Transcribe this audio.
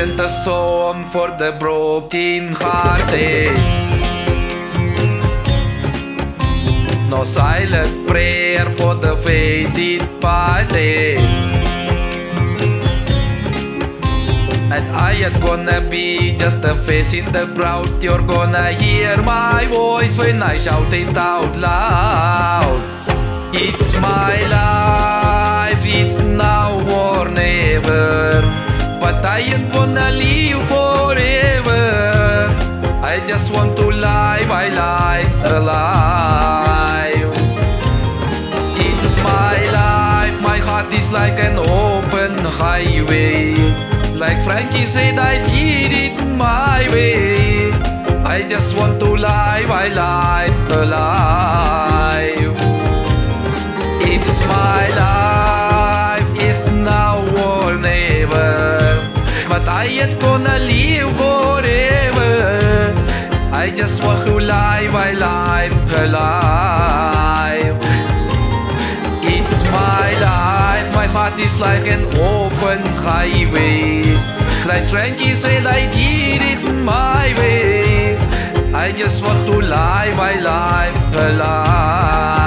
sent a song for the broken hearted. No silent prayer for the faded parted. And I ain't gonna be just a face in the crowd. You're gonna hear my voice when I shout it out loud. It's my life, it's now or never. But I ain't gonna live forever. I just want to live my life alive. It's my life, my heart is like an open highway. Like Frankie said, I did it my way. I just want to live my life alive. It's my life, it's now or never. But I ain't gonna live forever. I just want to live my life alive. It's my life, my heart is like an open highway. Like Frankie said, I did it my way. I just want to live my life alive.